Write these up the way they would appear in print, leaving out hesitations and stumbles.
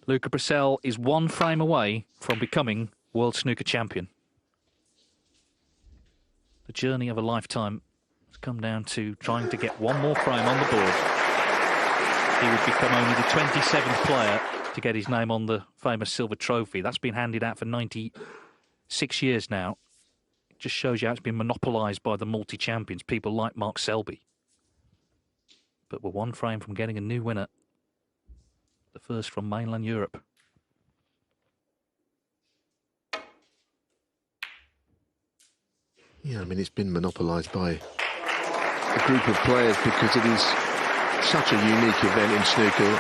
Luca Brecel is one frame away from becoming World Snooker Champion. The journey of a lifetime has come down to trying to get one more frame on the board. He would become only the 27th player to get his name on the famous silver trophy. That's been handed out for 96 years now. It just shows you how it's been monopolised by the multi-champions, people like Mark Selby. But we're one frame from getting a new winner. The first from mainland Europe. Yeah, I mean, it's been monopolised by a group of players because it is such a unique event in snooker.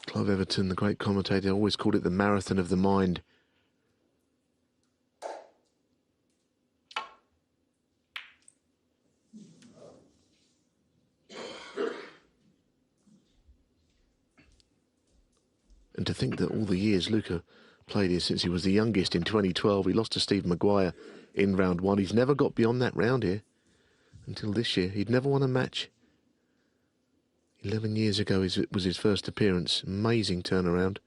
Clive Everton, the great commentator, always called it the marathon of the mind. And to think that all the years Luca played here since he was the youngest in 2012, he lost to Steve Maguire in round one. He's never got beyond that round here until this year. He'd never won a match. 11 years ago was his first appearance. Amazing turnaround.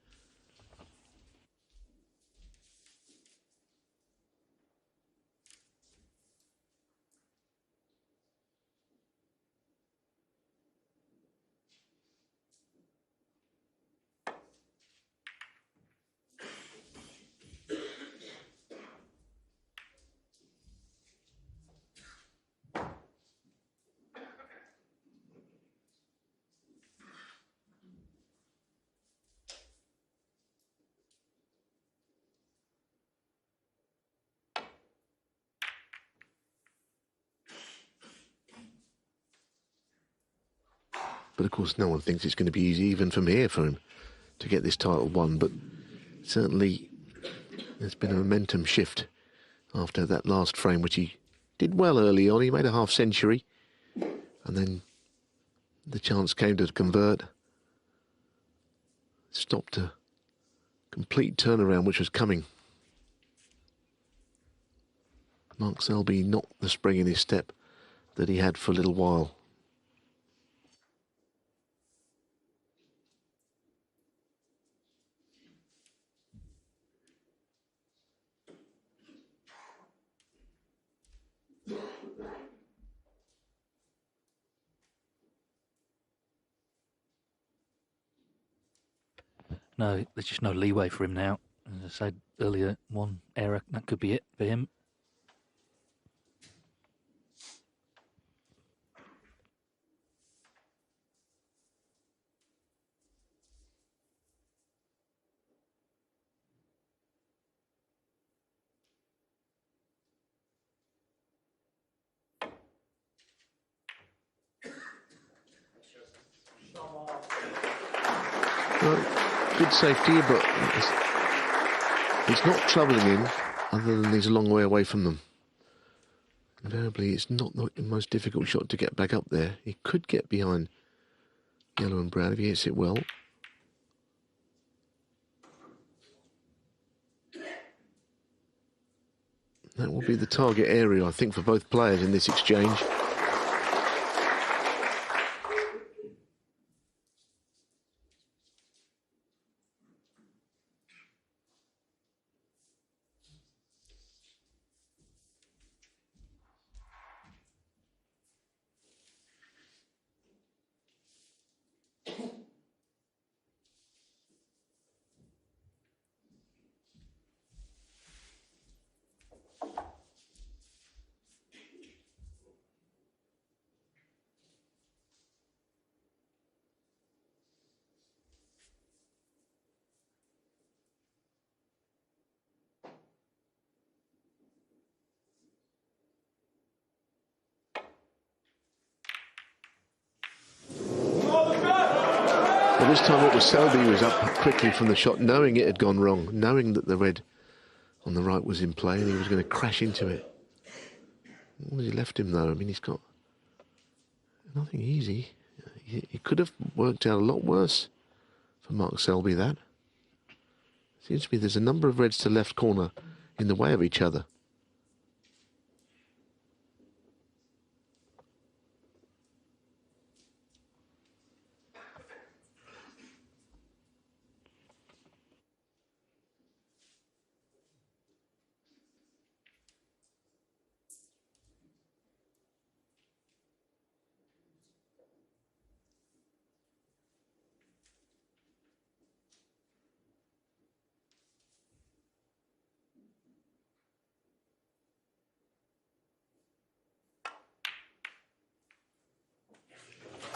But of course, no one thinks it's going to be easy, even from here, for him to get this title won. But certainly, there's been a momentum shift after that last frame, which he did well early on. He made a half century, and then the chance came to convert. Stopped a complete turnaround, which was coming. Mark Selby knocked the spring in his step that he had for a little while. No, there's just no leeway for him now. As I said earlier, one error, that could be it for him. Well, good safety, but it's not troubling him, other than he's a long way away from them. Invariably, it's not the most difficult shot to get back up there. He could get behind yellow and brown if he hits it well. That will be the target area, I think, for both players in this exchange. Well, this time it was Selby who was up quickly from the shot, knowing it had gone wrong, knowing that the red on the right was in play and he was going to crash into it. What has he left him, though? I mean, he's got nothing easy. He could have worked out a lot worse for Mark Selby, that. Seems to me there's a number of reds to left corner in the way of each other.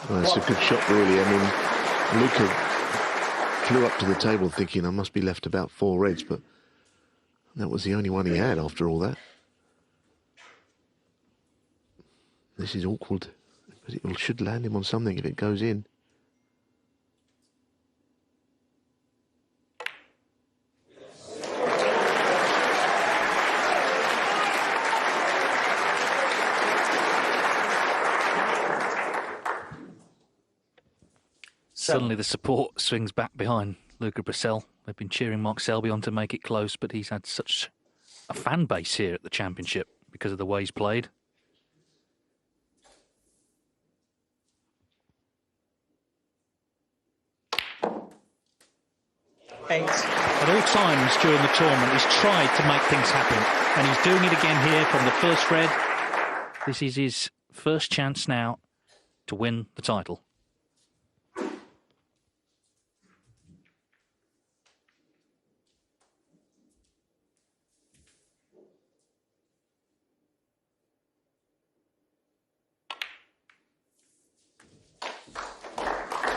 Well, it's a good shot, really. I mean, Luca flew up to the table thinking I must be left about 4 reds, but that was the only one he had after all that. This is awkward, but it should land him on something if it goes in. Suddenly the support swings back behind Luca Brecel. They've been cheering Mark Selby on to make it close, but he's had such a fan base here at the championship because of the way he's played. 8. At all times during the tournament, he's tried to make things happen, and he's doing it again here from the first red. This is his first chance now to win the title.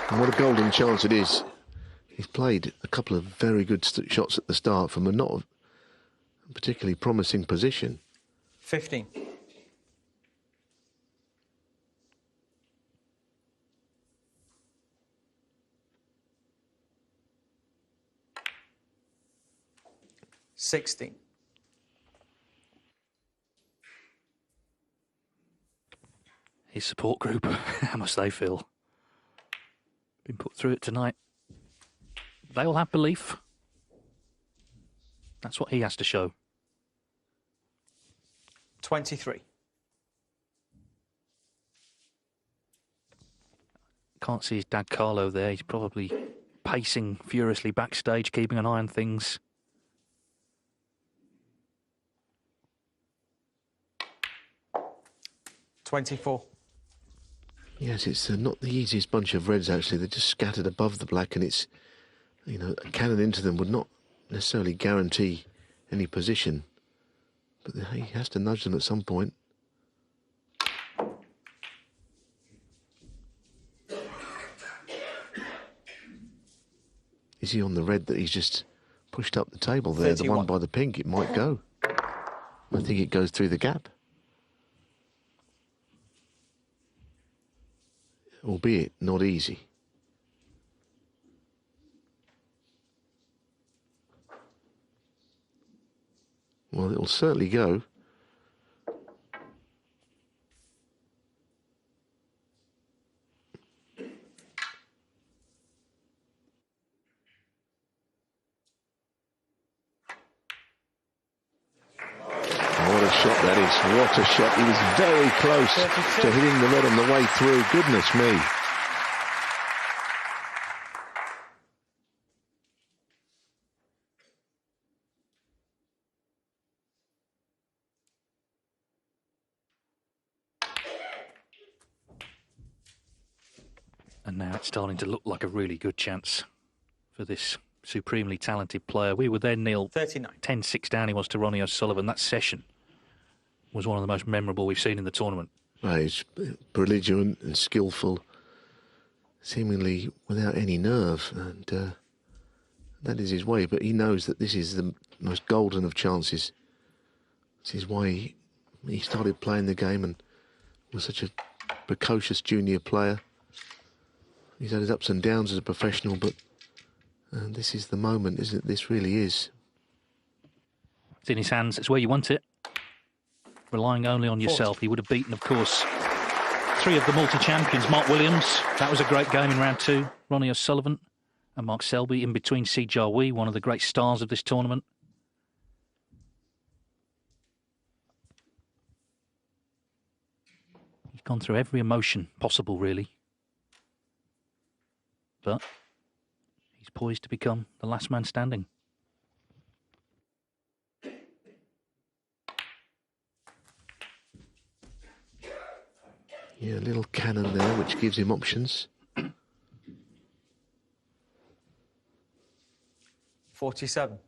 And what a golden chance it is. He's played a couple of very good shots at the start from a not particularly promising position. 15. $16. His support group, how must they feel? Been put through it tonight. They all have belief. That's what he has to show. 23. Can't see his dad Carlo there. He's probably pacing furiously backstage, keeping an eye on things. $24. Yes, it's not the easiest bunch of reds, actually. They're just scattered above the black, and it's, you know, a cannon into them would not necessarily guarantee any position. But he has to nudge them at some point. Is he on the red that he's just pushed up the table there? 31. The one by the pink, it might go. I think it goes through the gap. Albeit not easy. Well, it'll certainly go. What a shot that is. What a shot. He was very close to hitting the red on the way through. Goodness me. And now it's starting to look like a really good chance for this supremely talented player. We were then, Neil, 39. 10-6 down he was to Ronnie O'Sullivan. That session was one of the most memorable we've seen in the tournament. Well, he's belligerent and skillful, seemingly without any nerve, and that is his way. But he knows that this is the most golden of chances. This is why he started playing the game and was such a precocious junior player. He's had his ups and downs as a professional, but this is the moment, isn't it? This really is. It's in his hands. It's where you want it. Relying only on yourself. 40. He would have beaten, of course, 3 of the multi-champions. Mark Williams, that was a great game in round 2. Ronnie O'Sullivan and Mark Selby in between. Si Jiahui, one of the great stars of this tournament. He's gone through every emotion possible, really. But he's poised to become the last man standing. Yeah, a little cannon there, which gives him options. 47.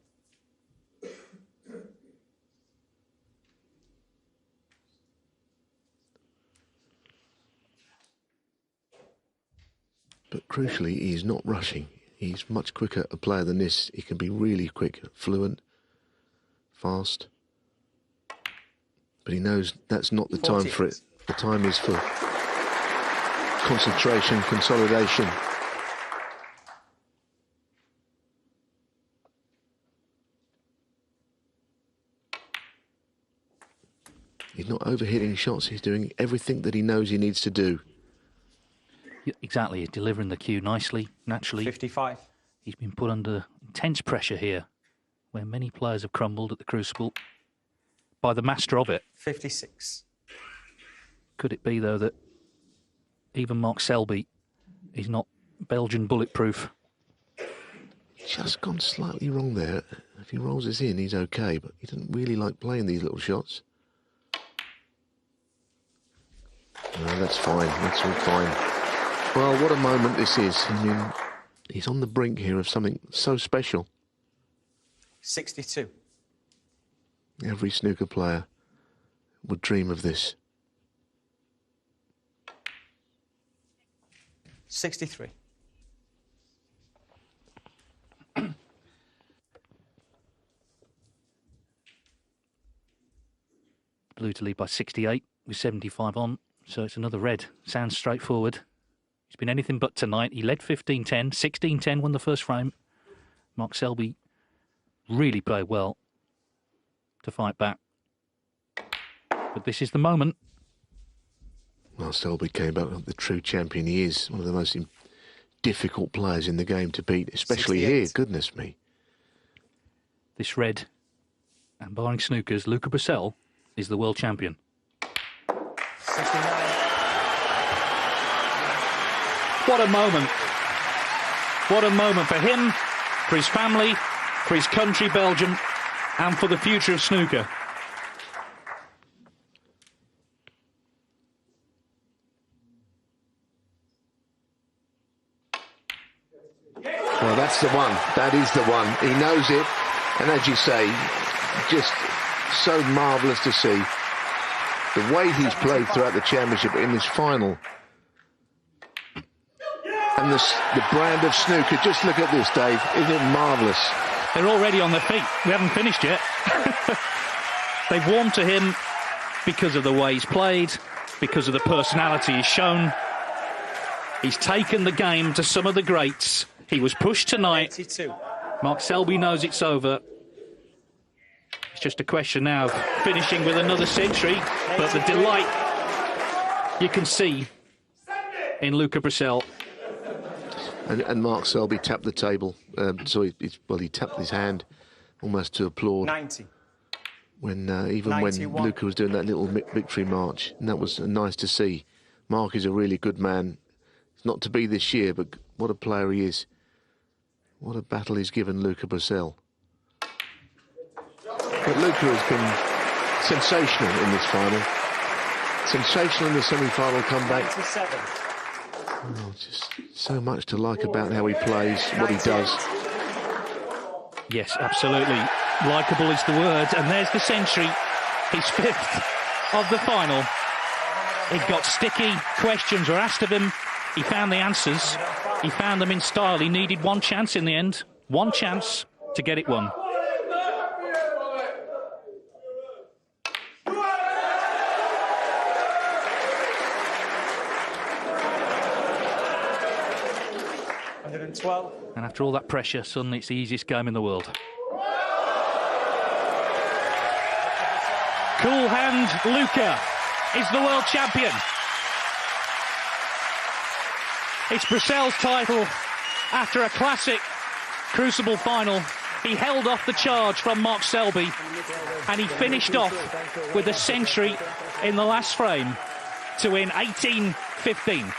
But crucially, he's not rushing. He's much quicker a player than this. He can be really quick, fluent, fast. But he knows that's not the time for it. The time is for concentration, consolidation. He's not overhitting shots. He's doing everything that he knows he needs to do. Exactly, he's delivering the cue nicely, naturally. 55. He's been put under intense pressure here, where many players have crumbled at the Crucible by the master of it. 56. Could it be, though, that even Mark Selby is not Belgian bulletproof? Just gone slightly wrong there. If he rolls this in, he's okay, but he doesn't really like playing these little shots. No, that's fine. That's all fine. Well, what a moment this is. I mean, he's on the brink here of something so special. 62. Every snooker player would dream of this. 63. Blue to lead by 68 with 75 on, so it's another red. Sounds straightforward. He's been anything but tonight. He led 15-10, 16-10 won the first frame. Mark Selby really played well to fight back. But this is the moment. Well, Selby came back like the true champion he is. One of the most difficult players in the game to beat, especially 68. here. Goodness me. This red, and barring snookers, Luca Brecel is the world champion. 69. What a moment. What a moment for him, for his family, for his country, Belgium, and for the future of snooker. Well, that's the one. That is the one. He knows it. And as you say, just so marvellous to see the way he's played throughout the championship in this final. And the brand of snooker. Just look at this, Dave. Isn't it marvellous? They're already on their feet. We haven't finished yet. They've warmed to him because of the way he's played, because of the personality he's shown. He's taken the game to some of the greats. He was pushed tonight. 82. Mark Selby knows it's over. It's just a question now of finishing with another century. But the delight you can see in Luca Brecel. And Mark Selby tapped the table. He tapped his hand almost to applaud. 90. When 91. when Luca was doing that little victory march, and that was nice to see. Mark is a really good man. It's not to be this year, but what a player he is. What a battle he's given Luca Brecel. But Luca has been sensational in this final. Sensational in the semi-final comeback. 97. Oh, just so much to like about how he plays, what he does. Yes, absolutely. Likeable is the word. And there's the century. His fifth of the final. It got sticky. Questions were asked of him. He found the answers. He found them in style. He needed one chance in the end. One chance to get it won. And after all that pressure, suddenly it's the easiest game in the world. Cool hand, Luca is the world champion. It's Brecel's title after a classic Crucible final. He held off the charge from Mark Selby and he finished off with a century in the last frame to win 18-15.